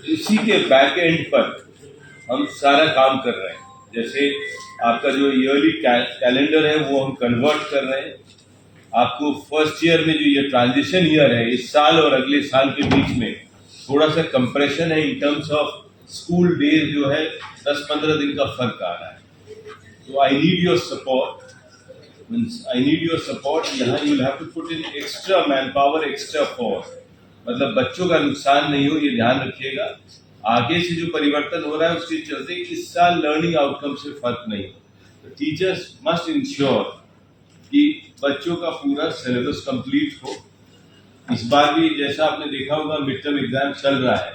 इसी के back and पर हम सारा काम कर रहे हैं। जैसे आपका जो ईयरली कैलेंडर है वो हम कन्वर्ट कर रहे हैं। आपको फर्स्ट ईयर में जो ये ट्रांजिशन ईयर है, इस साल और अगले साल के बीच में थोड़ा सा कंप्रेशन है in terms of school days, जो है 10-15 दिन का फर्क आ रहा है। तो आई नीड योर सपोर्ट, यहाँ you will have to put in extra manpower, extra force, मतलब बच्चों का नुकसान नहीं हो, ये ध्यान रखिएगा। आगे से जो परिवर्तन हो रहा है उसके चलते इस साल लर्निंग आउटकम से फर्क नहीं हो। टीचर्स मस्ट इंश्योर कि बच्चों का पूरा सिलेबस कंप्लीट हो। इस बार भी जैसा आपने देखा होगा मिड टर्म एग्जाम चल रहा है,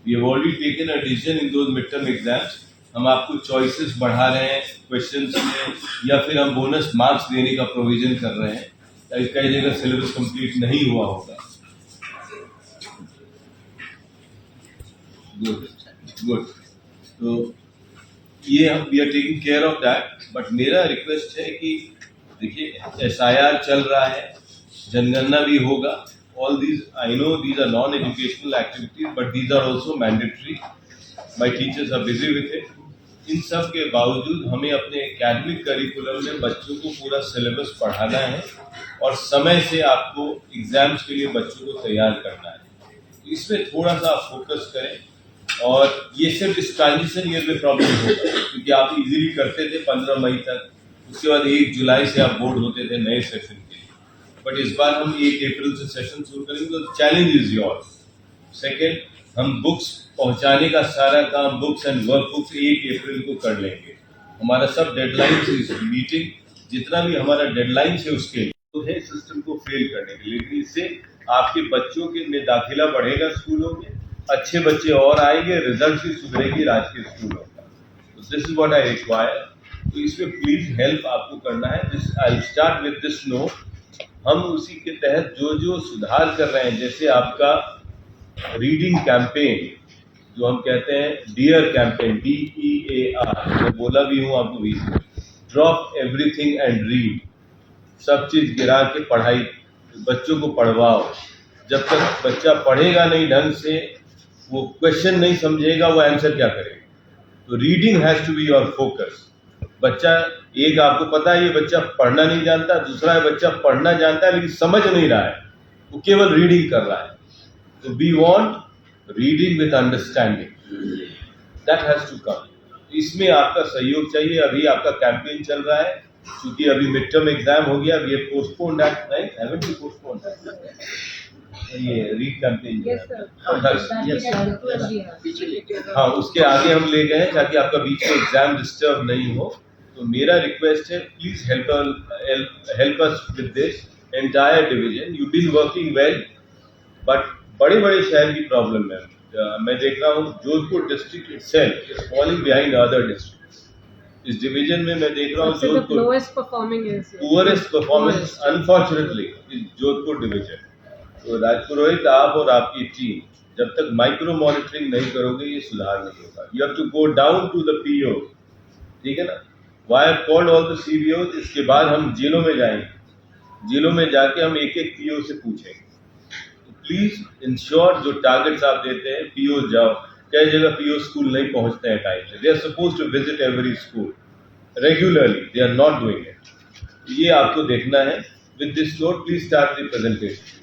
we have already taken a decision in those mid term exams. हम आपको चॉइसेस बढ़ा रहे हैं क्वेश्चंस में, या फिर हम बोनस मार्क्स देने का प्रोविजन कर रहे हैं ताकि कई जगह सिलेबस कंप्लीट नहीं हुआ होगा। गुड। तो ये हम we are taking care of that. But मेरा रिक्वेस्ट है कि देखिए SIR चल रहा है, जनगणना भी होगा। All these I know these are non educational activities but these are also mandatory. My teachers are busy with it. इन सब के बावजूद हमें अपने एकेडमिक करिकुलम में बच्चों को पूरा सिलेबस पढ़ाना है और समय से आपको एग्जाम्स के लिए बच्चों को तैयार करना है। इसमें थोड़ा सा आप फोकस करें। और ये सिर्फ इस ट्रांजिशन ईयर में प्रॉब्लम होगा, क्योंकि आप इजीली करते थे 15 मई तक, उसके बाद 1 जुलाई से आप बोर्ड होते थे नए सेशन के लिए। बट इस बार हम 1 अप्रैल से सेशन शुरू करेंगे, तो चैलेंज इज योर्स। सेकेंड, हम बुक्स पहुंचाने का सारा काम, बुक्स एंड वर्कबुक्स 1 अप्रैल को कर लेंगे। हमारा सब डेडलाइन से मीटिंग, जितना भी हमारा डेडलाइन है उसके लिए तो है सिस्टम को फेल करने के लिए। लेकिन इससे आपके बच्चों के में दाखिला बढ़ेगा स्कूलों में, अच्छे बच्चे और आएंगे, रिजल्ट भी सुधरेगी राजकीय स्कूलों का। तो this is what I require. तो इसमें प्लीज हेल्प आपको करना है। This I start with this note. हम उसी के तहत जो जो सुधार कर रहे हैं, जैसे आपका रीडिंग कैंपेन जो हम कहते हैं डियर कैंपेन, DEAR, मैं बोला भी हूँ आपको बीच में, ड्रॉप एवरीथिंग एंड रीड। सब चीज गिरा के पढ़ाई, बच्चों को पढ़वाओ। जब तक बच्चा पढ़ेगा नहीं ढंग से, वो क्वेश्चन नहीं समझेगा, वो आंसर क्या करेगा। तो reading has to be your focus. बच्चा एक आपको पता है ये बच्चा पढ़ना नहीं जानता, दूसरा है बच्चा पढ़ना जानता है लेकिन समझ नहीं रहा है, वो केवल रीडिंग कर रहा है। तो we want reading with understanding, that has to come. इसमें आपका सहयोग चाहिए। अभी आपका कैंपेन चल रहा है, क्योंकि अभी मिड टर्म एग्जाम हो गया, we have postponed that, right? Haven't we postponed that? ये रीड कैंपेन हाँ, उसके आगे हम ले गए हैं ताकि आपका बीच में एग्जाम डिस्टर्ब नहीं हो। तो मेरा रिक्वेस्ट है, please help us with this entire division. You been working well, but बड़े बड़े शहर की प्रॉब्लम है। मैं देख रहा हूँ Jodhpur district itself is falling behind other districts. इस डिवीजन में मैं देख रहा हूँ Jodhpur poorest performance unfortunately is Jodhpur division. तो राजपुरोहित, आप और आपकी टीम जब तक माइक्रो मॉनिटरिंग नहीं करोगे ये सुधार नहीं होगा। You have to go down to the PO, ठीक है ना? Why have called all the CBOs। इसके बाद हम जेलों में जाएंगे, जेलों में जाके हम एक एक PO से पूछेंगे। तो प्लीज इंश्योर जो टारगेट्स आप देते हैं, PO जाओ। कई जगह PO स्कूल नहीं पहुंचते हैं टाइम से। They are supposed to visit every school regularly, they are not doing it. ये आपको देखना है। With this note please start the presentation.